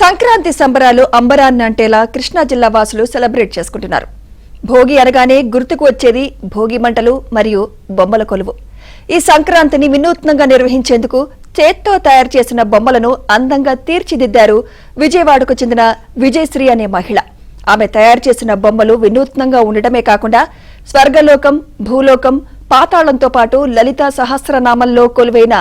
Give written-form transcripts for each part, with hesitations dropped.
సంక్రాంతి సంబరాలు అంబరాన్నంటేలా కృష్ణా జిల్లా వాసులు సెలబ్రేట్ చేసుకుంటున్నారు. భోగి అనగానే గుర్తుకు వచ్చేది భోగి మంటలు మరియు బొమ్మల కొలువు. ఈ సంక్రాంతిని వినూత్నంగా నిర్వహించేందుకు చేత్తో తయారు చేసిన బొమ్మలను అందంగా తీర్చిదిద్దారు విజయవాడకు చెందిన విజయశ్రీ అనే మహిళ. ఆమె తయారు చేసిన బొమ్మలు వినూత్నంగా ఉండటమే కాకుండా స్వర్గలోకం, భూలోకం, పాతాళంతో పాటు లలితా సహస్రనామంలో కొలువైన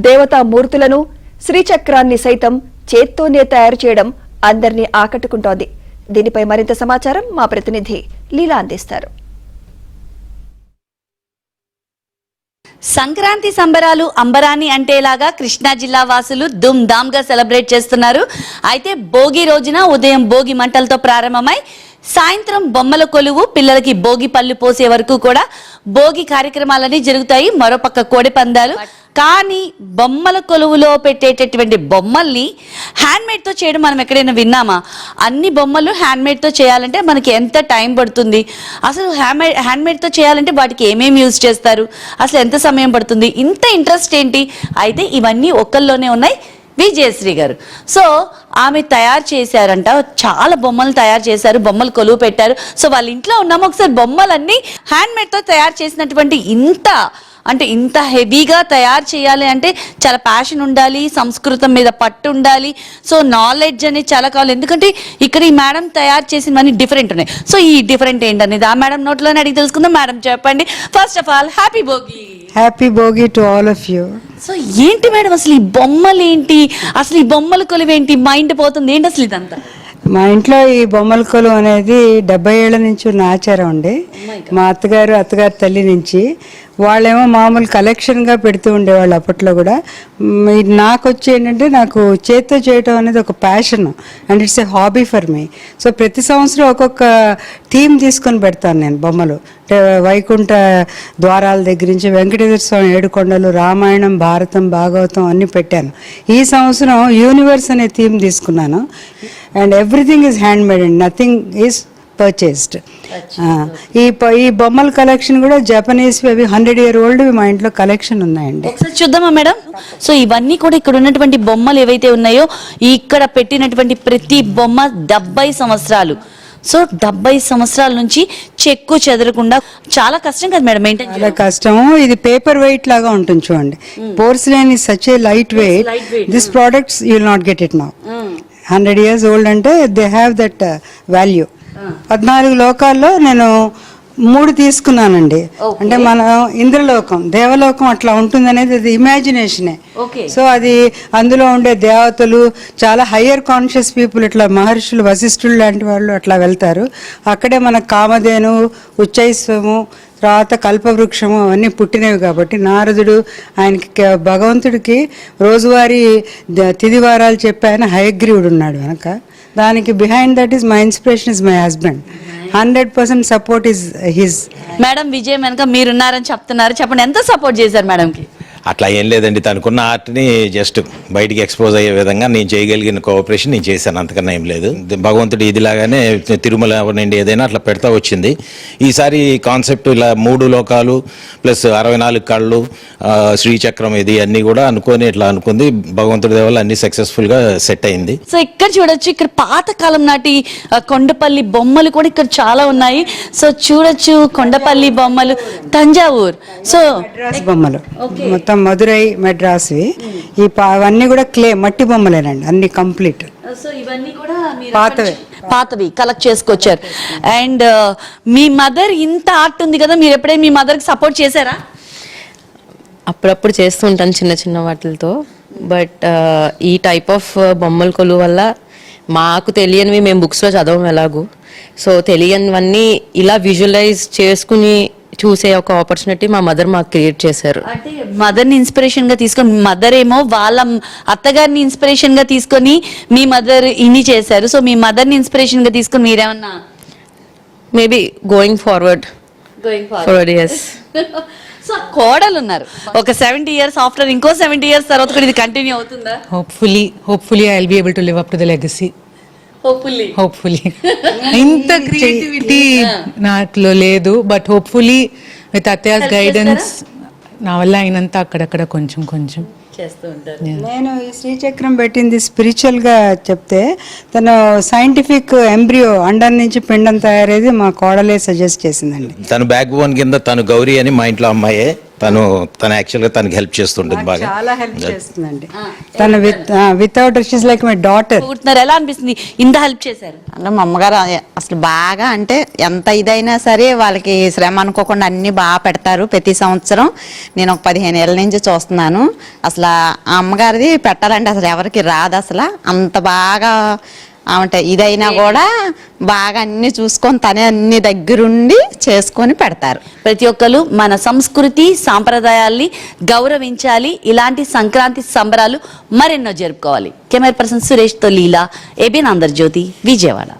దేవతామూర్తులను, శ్రీచక్రాన్ని సైతం చేత్తోనే తయారు చేయడం అందరినీ ఆకట్టుకుంటోంది. దీనిపై మరింత సమాచారం మా ప్రతినిధి లీలా అందిస్తారు. సంక్రాంతి సంబరాలు అంబరాన్ని అంటేలాగా కృష్ణా జిల్లా వాసులు దుమ్ ధామ్ గా సెలబ్రేట్ చేస్తున్నారు. అయితే భోగి రోజున ఉదయం భోగి మంటలతో ప్రారంభమై సాయంత్రం బొమ్మల కొలువు, పిల్లలకి భోగి పళ్ళు పోసే వరకు కూడా భోగి కార్యక్రమాలన్నీ జరుగుతాయి. మరోపక్క కోడి పందాలు. కానీ బొమ్మల కొలువులో పెట్టేటటువంటి బొమ్మల్ని హ్యాండ్మేడ్ తో చేయడం మనం ఎక్కడైనా విన్నామా? అన్ని బొమ్మలు హ్యాండ్మేడ్ తో చేయాలంటే మనకి ఎంత టైం పడుతుంది? అసలు హ్యాండ్మేడ్ తో చేయాలంటే వాటికి ఏమేమి యూజ్ చేస్తారు? అసలు ఎంత సమయం పడుతుంది? ఇంత ఇంట్రెస్ట్ ఏంటి? అయితే ఇవన్నీ ఒక్కల్లోనే ఉన్నాయి. విజయశ్రీ గారు సో ఆమె తయారు చేశారంట, చాలా బొమ్మలు తయారు చేశారు, బొమ్మలు కొలువు పెట్టారు. సో వాళ్ళ ఇంట్లో ఉన్నాము. ఒకసారి బొమ్మలన్నీ హ్యాండ్మేడ్ తో తయారు చేసినటువంటి ఇంత హెవీగా తయారు చేయాలి అంటే చాలా ప్యాషన్ ఉండాలి, సంస్కృతం మీద పట్టు ఉండాలి. సో నాలెడ్జ్ అనేది చాలా కావాలి. ఎందుకంటే ఇక్కడ ఈ మేడం తయారు చేసినవన్నీ డిఫరెంట్ ఉన్నాయి. సో ఈ డిఫరెంట్ ఏంటనేది ఆ మేడం నోట్లోనే అడిగి తెలుసుకుందాం. మేడం చెప్పండి. First of all happy Bhogi. Happy Bhogi to all of you. So ఏంటి మేడం అసలు ఈ బొమ్మలు ఏంటి? అసలు ఈ బొమ్మల కొలువేంటి? మైండ్ పోతుంది ఏంటి అసలు ఇదంతా? మా ఇంట్లో ఈ బొమ్మల కొలువు అనేది 70 ఏళ్ల నుంచి ఉన్న ఆచారం అండి. మా అత్తగారు తల్లి నుంచి. వాళ్ళేమో మామూలు కలెక్షన్గా పెడుతూ ఉండేవాళ్ళు అప్పట్లో కూడా. నాకు వచ్చి ఏంటంటే నాకు చేత్తో చేయటం అనేది ఒక passion and it's a hobby for me. So ప్రతి సంవత్సరం ఒక్కొక్క థీమ్ తీసుకొని పెడతాను నేను బొమ్మలు. అంటే వైకుంఠ ద్వారాల దగ్గర నుంచి వెంకటేశ్వర స్వామి, ఏడుకొండలు, రామాయణం, భారతం, భాగవతం అన్నీ పెట్టాను. ఈ సంవత్సరం యూనివర్స్ అనే థీమ్ తీసుకున్నాను. And everything is hand made and nothing is purchased. ఈ బొమ్మల కలెక్షన్ కూడా జపనీస్ అవి 100-year-old మా ఇంట్లో కలెక్షన్ ఉన్నాయండి. ఒకసారి చూద్దామా మేడం? సో ఇవన్నీ కూడా ఇక్కడ ఉన్నటువంటి బొమ్మలు ఏవైతే ఉన్నాయో, ఇక్కడ పెట్టినటువంటి ప్రతి బొమ్మ 70 సంవత్సరాలు. సో 70 సంవత్సరాల నుంచి చెక్కు చెదరకుండా చాలా కష్టం కదా మేడం మెయింటైన్? చాలా కష్టం. ఇది పేపర్ వెయిట్ లాగా ఉంటుంది చూడండి. Porcelain is such a light weight. This products you will not get it now. 100 years old అంటే దే హ్యావ్ దట్ వాల్యూ. 14 లోకాల్లో నేను 3 తీసుకున్నానండి. అంటే మన ఇంద్రలోకం, దేవలోకం అట్లా ఉంటుంది అనేది అది ఇమాజినేషనే. సో అది అందులో ఉండే దేవతలు చాలా హయ్యర్ కాన్షియస్ పీపుల్, ఇట్లా మహర్షులు, వశిష్ఠులు లాంటి వాళ్ళు అట్లా వెళ్తారు. అక్కడే మన కామధేను, ఉచ్చైస్వము, తర్వాత కల్పవృక్షము అవన్నీ పుట్టినవి. కాబట్టి నారదుడు ఆయనకి భగవంతుడికి రోజువారీ తిదివారాలు చెప్పి ఆయన హయగ్రీవుడు ఉన్నాడు వెనక. దానికి behind that is my inspiration is my husband. 100% support is his. Madam Vijay వెనక మీరున్నారని చెప్తున్నారు, చెప్పండి ఎంత సపోర్ట్ చేశారు మేడంకి? అట్లా ఏం లేదండి, తనకున్న ఆర్ట్ని జస్ట్ బయటికి ఎక్స్పోజ్ అయ్యే విధంగా నేను చేయగలిగిన కోఆపరేషన్ నేను చేశాను, అంతకన్నా ఏం లేదు. భగవంతుడు ఇదిలాగానే తిరుమల నుండి ఏదైనా అట్లా పెడతా వచ్చింది. ఈసారి కాన్సెప్ట్ ఇలా 3 లోకాలు ప్లస్ 64 కళ్ళు, శ్రీచక్రం, ఇది అన్నీ కూడా ఇట్లా అనుకుంది. భగవంతుడి దేవల్ల అన్ని సక్సెస్ఫుల్గా సెట్ అయింది. సో ఇక్కడ చూడొచ్చు, ఇక్కడ పాతకాలం నాటి కొండపల్లి బొమ్మలు కూడా ఇక్కడ చాలా ఉన్నాయి. సో చూడొచ్చు కొండపల్లి బొమ్మలు, తంజావూర్, సో బొమ్మలు మొత్తం మధురై, మెడ్రాస్వి. అవన్నీ కూడా క్లే మట్టి బొమ్మలేనండి, అన్ని కంప్లీట్. సో ఇవన్నీ కూడా పాతవి కలెక్ట్ చేసుకొచ్చారు. అండ్ మీ మదర్ ఇంత ఆర్ట్ ఉంది కదా, మీరు ఎప్పుడైనా మీ మదర్ కి సపోర్ట్ చేశారా? అప్పుడప్పుడు చేస్తూ ఉంటాను చిన్న చిన్న వాటితో. బట్ ఈ టైప్ ఆఫ్ బొమ్మల కొలువు వల్ల మాకు తెలియనివి మేము బుక్స్లో చదవం ఎలాగూ. సో తెలియనివన్నీ ఇలా విజువలైజ్ చేసుకుని చూసే ఒక ఆపర్చునిటీ మా మదర్ మాకు క్రియేట్ చేశారు. అంటే మదర్ని ఇన్స్పిరేషన్ గా తీసుకొని, మదర్ ఏమో వాళ్ళ అత్తగారిని ఇన్స్పిరేషన్ గా తీసుకొని మీ మదర్ ఇన్ని చేశారు. సో మీ మదర్ని ఇన్స్పిరేషన్ గా తీసుకొని మీరేమన్నా maybe going forward yes. So కోడలు ఉన్నారు, ఒక 70 years ఆఫ్టర్ ఇంకో 70 years తర్వాత కూడా ఇది కంటిన్యూ అవుతుందా? hopefully I'll be able to live up to the legacy. hopefully ఇంత క్రియేటివిటీ నాట్లో లేదు, బట్ హోప్ఫుల్లీ విత్ అత్తయ్యస్ గైడెన్స్ నా వల్ల అయినంత అక్కడక్కడ కొంచెం చేస్తూ ఉంటారు. నేను ఈ శ్రీచక్రం పెట్టింది స్పిరిచువల్ గా చెప్తే, తను సైంటిఫిక్ ఎంబ్రియో అండం నుంచి పిండం తయారేది మా కోడలే సజెస్ట్ చేసిందండి. తను బ్యాక్ బోన్ కింద తను గౌరీ అని మా ఇంట్లో అమ్మాయే, తను యాక్చువల్గా తనకి హెల్ప్ చేస్తుంటుంది బాగా. చాలా హెల్ప్ చేస్తుందండి తను. Without she's like my daughter. పుట్టినారు, ఎలా అనిపిస్తుంది ఇంత హెల్ప్ చేశారు? అలా మా అమ్మగారు అసలు బాగా, అంటే ఎంత ఇదైనా సరే వాళ్ళకి శ్రమ అనుకోకుండా అన్ని బాగా పెడతారు. ప్రతి సంవత్సరం నేను ఒక 15 ఏళ్ళ నుంచి చూస్తున్నాను. అసలు ఆ అమ్మగారిది పెట్టాలంటే అసలు ఎవరికి రాదు. అసలు అంత బాగా అంటే ఇదైనా కూడా బాగా అన్ని చూసుకొని తనే అన్ని దగ్గరుండి చేసుకొని పెడతారు. ప్రతి ఒక్కరు మన సంస్కృతి సాంప్రదాయాల్ని గౌరవించాలి. ఇలాంటి సంక్రాంతి సంబరాలు మరెన్నో జరుపుకోవాలి. కెమెరా పర్సన్ సురేష్తో లీలా, ఏబిఎన్ ఆంధ్రజ్యోతి, విజయవాడ.